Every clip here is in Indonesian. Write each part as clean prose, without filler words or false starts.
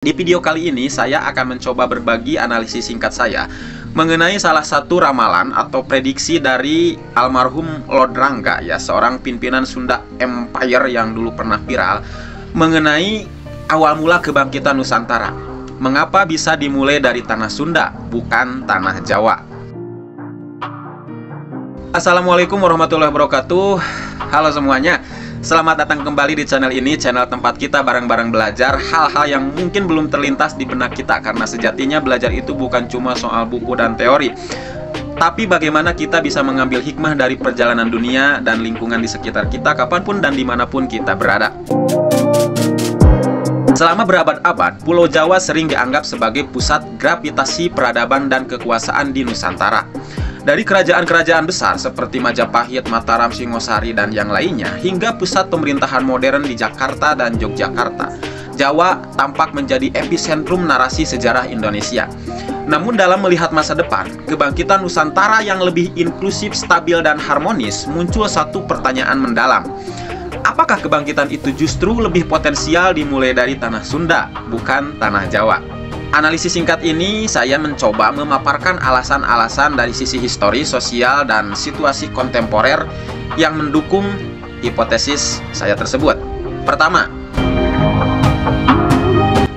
Di video kali ini, saya akan mencoba berbagi analisis singkat saya mengenai salah satu ramalan atau prediksi dari almarhum Lord Rangga, ya, seorang pimpinan Sunda Empire yang dulu pernah viral, mengenai awal mula kebangkitan Nusantara. Mengapa bisa dimulai dari tanah Sunda, bukan tanah Jawa? Assalamualaikum warahmatullahi wabarakatuh. Halo semuanya. Selamat datang kembali di channel ini, channel tempat kita bareng-bareng belajar hal-hal yang mungkin belum terlintas di benak kita. Karena sejatinya belajar itu bukan cuma soal buku dan teori, tapi bagaimana kita bisa mengambil hikmah dari perjalanan dunia dan lingkungan di sekitar kita, kapanpun dan dimanapun kita berada. Selama berabad-abad, Pulau Jawa sering dianggap sebagai pusat gravitasi peradaban dan kekuasaan di Nusantara. Dari kerajaan-kerajaan besar seperti Majapahit, Mataram, Singosari, dan yang lainnya, hingga pusat pemerintahan modern di Jakarta dan Yogyakarta, Jawa tampak menjadi epicentrum narasi sejarah Indonesia. Namun dalam melihat masa depan, kebangkitan Nusantara yang lebih inklusif, stabil, dan harmonis, muncul satu pertanyaan mendalam. Apakah kebangkitan itu justru lebih potensial dimulai dari tanah Sunda, bukan tanah Jawa? Analisis singkat ini saya mencoba memaparkan alasan-alasan dari sisi histori, sosial, dan situasi kontemporer yang mendukung hipotesis saya tersebut. Pertama,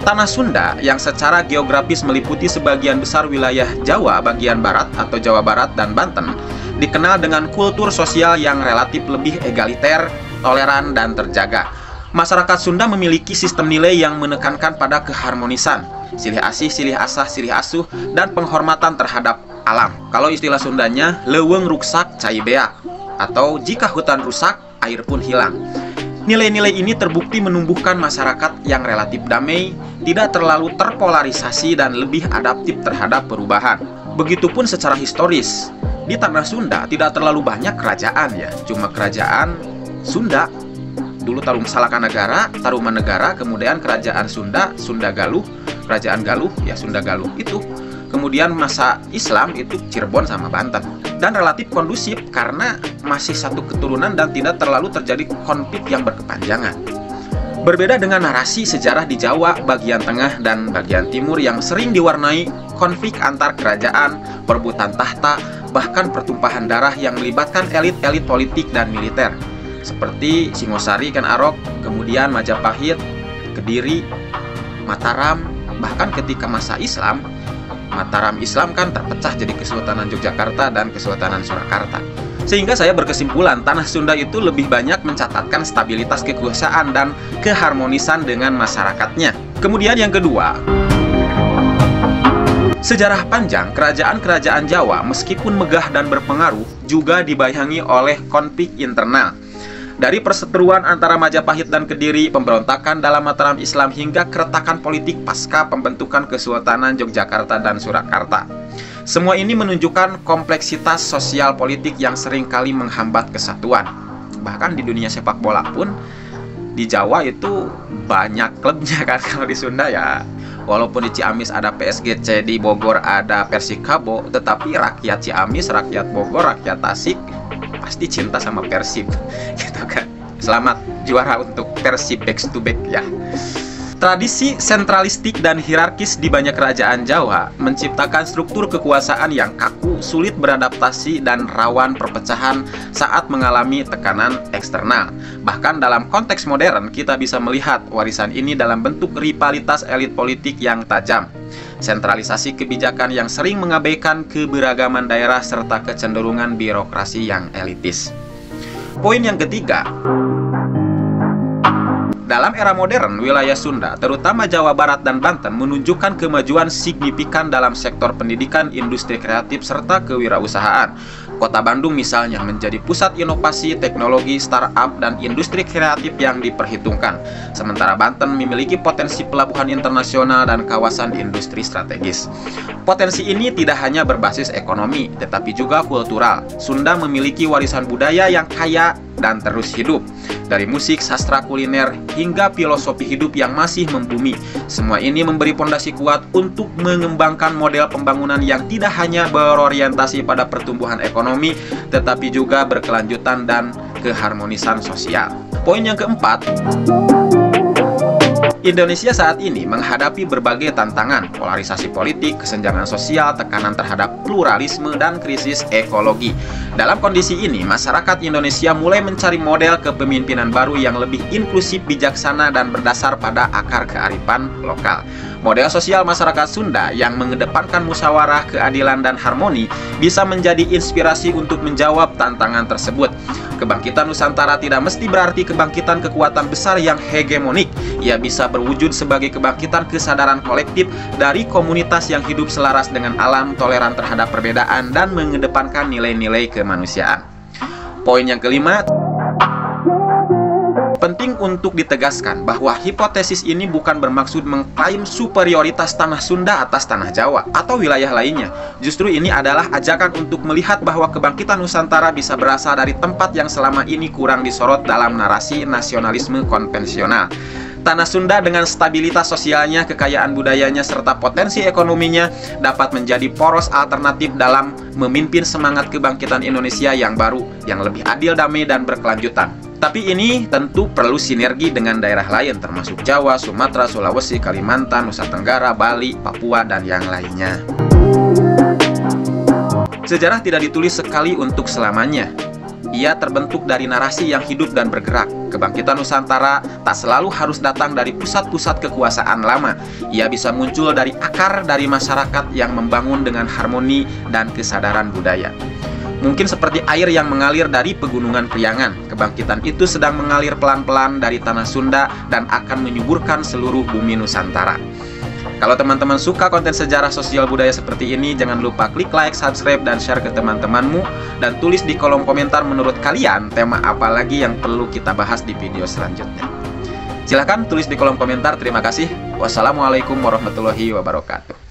tanah Sunda yang secara geografis meliputi sebagian besar wilayah Jawa bagian barat atau Jawa Barat dan Banten, dikenal dengan kultur sosial yang relatif lebih egaliter, toleran, dan terjaga. Masyarakat Sunda memiliki sistem nilai yang menekankan pada keharmonisan, silih asih, silih asah, silih asuh, dan penghormatan terhadap alam. Kalau istilah Sundanya, leuweung ruksak cai beak, atau jika hutan rusak, air pun hilang. Nilai-nilai ini terbukti menumbuhkan masyarakat yang relatif damai, tidak terlalu terpolarisasi, dan lebih adaptif terhadap perubahan. Begitupun secara historis, di tanah Sunda tidak terlalu banyak kerajaan, ya, cuma kerajaan Sunda. Dulu Tarumanegara, Tarumanegara, kemudian kerajaan Sunda, Sunda Galuh, kerajaan Galuh, ya Sunda Galuh itu. Kemudian masa Islam itu Cirebon sama Banten. Dan relatif kondusif karena masih satu keturunan dan tidak terlalu terjadi konflik yang berkepanjangan. Berbeda dengan narasi sejarah di Jawa, bagian tengah dan bagian timur yang sering diwarnai konflik antar kerajaan, perebutan tahta, bahkan pertumpahan darah yang melibatkan elit-elit politik dan militer. Seperti Singosari, Ken Arok, kemudian Majapahit, Kediri, Mataram. Bahkan ketika masa Islam, Mataram Islam kan terpecah jadi Kesultanan Yogyakarta dan Kesultanan Surakarta. Sehingga saya berkesimpulan, tanah Sunda itu lebih banyak mencatatkan stabilitas kekuasaan dan keharmonisan dengan masyarakatnya. Kemudian yang kedua, sejarah panjang kerajaan-kerajaan Jawa meskipun megah dan berpengaruh juga dibayangi oleh konflik internal. Dari perseteruan antara Majapahit dan Kediri, pemberontakan dalam Mataram Islam, hingga keretakan politik pasca pembentukan Kesultanan Yogyakarta dan Surakarta. Semua ini menunjukkan kompleksitas sosial politik yang seringkali menghambat kesatuan. Bahkan di dunia sepak bola pun, di Jawa itu banyak klubnya kan. Kalau di Sunda ya, walaupun di Ciamis ada PSGC, di Bogor ada Persikabo, tetapi rakyat Ciamis, rakyat Bogor, rakyat Tasik pasti cinta sama Persib, gitu kan. Selamat juara untuk Persib, back to back, ya. Tradisi sentralistik dan hierarkis di banyak kerajaan Jawa menciptakan struktur kekuasaan yang kaku, sulit beradaptasi, dan rawan perpecahan saat mengalami tekanan eksternal. Bahkan dalam konteks modern, kita bisa melihat warisan ini dalam bentuk rivalitas elit politik yang tajam, sentralisasi kebijakan yang sering mengabaikan keberagaman daerah, serta kecenderungan birokrasi yang elitis. Poin yang ketiga, dalam era modern, wilayah Sunda, terutama Jawa Barat dan Banten, menunjukkan kemajuan signifikan dalam sektor pendidikan, industri kreatif, serta kewirausahaan. Kota Bandung misalnya menjadi pusat inovasi, teknologi, startup, dan industri kreatif yang diperhitungkan. Sementara Banten memiliki potensi pelabuhan internasional dan kawasan industri strategis. Potensi ini tidak hanya berbasis ekonomi, tetapi juga kultural. Sunda memiliki warisan budaya yang kaya dan terus hidup. Dari musik, sastra, kuliner, hingga filosofi hidup yang masih membumi. Semua ini memberi pondasi kuat untuk mengembangkan model pembangunan yang tidak hanya berorientasi pada pertumbuhan ekonomi, tetapi juga berkelanjutan dan keharmonisan sosial. Poin yang keempat, Indonesia saat ini menghadapi berbagai tantangan, polarisasi politik, kesenjangan sosial, tekanan terhadap pluralisme, dan krisis ekologi. Dalam kondisi ini, masyarakat Indonesia mulai mencari model kepemimpinan baru yang lebih inklusif, bijaksana, dan berdasar pada akar kearifan lokal. Model sosial masyarakat Sunda yang mengedepankan musyawarah, keadilan, dan harmoni bisa menjadi inspirasi untuk menjawab tantangan tersebut. Kebangkitan Nusantara tidak mesti berarti kebangkitan kekuatan besar yang hegemonik. Ia bisa berwujud sebagai kebangkitan kesadaran kolektif dari komunitas yang hidup selaras dengan alam, toleran terhadap perbedaan, dan mengedepankan nilai-nilai kemanusiaan. Poin yang kelima, penting untuk ditegaskan bahwa hipotesis ini bukan bermaksud mengklaim superioritas tanah Sunda atas tanah Jawa atau wilayah lainnya. Justru ini adalah ajakan untuk melihat bahwa kebangkitan Nusantara bisa berasal dari tempat yang selama ini kurang disorot dalam narasi nasionalisme konvensional. Tanah Sunda dengan stabilitas sosialnya, kekayaan budayanya, serta potensi ekonominya dapat menjadi poros alternatif dalam memimpin semangat kebangkitan Indonesia yang baru, yang lebih adil, damai, dan berkelanjutan. Tapi ini tentu perlu sinergi dengan daerah lain termasuk Jawa, Sumatera, Sulawesi, Kalimantan, Nusa Tenggara, Bali, Papua, dan yang lainnya. Sejarah tidak ditulis sekali untuk selamanya. Ia terbentuk dari narasi yang hidup dan bergerak. Kebangkitan Nusantara tak selalu harus datang dari pusat-pusat kekuasaan lama. Ia bisa muncul dari akar dari masyarakat yang membangun dengan harmoni dan kesadaran budaya. Mungkin seperti air yang mengalir dari pegunungan Priangan, kebangkitan itu sedang mengalir pelan-pelan dari tanah Sunda dan akan menyuburkan seluruh bumi Nusantara. Kalau teman-teman suka konten sejarah sosial budaya seperti ini, jangan lupa klik like, subscribe, dan share ke teman-temanmu. Dan tulis di kolom komentar menurut kalian tema apa lagi yang perlu kita bahas di video selanjutnya. Silahkan tulis di kolom komentar. Terima kasih. Wassalamualaikum warahmatullahi wabarakatuh.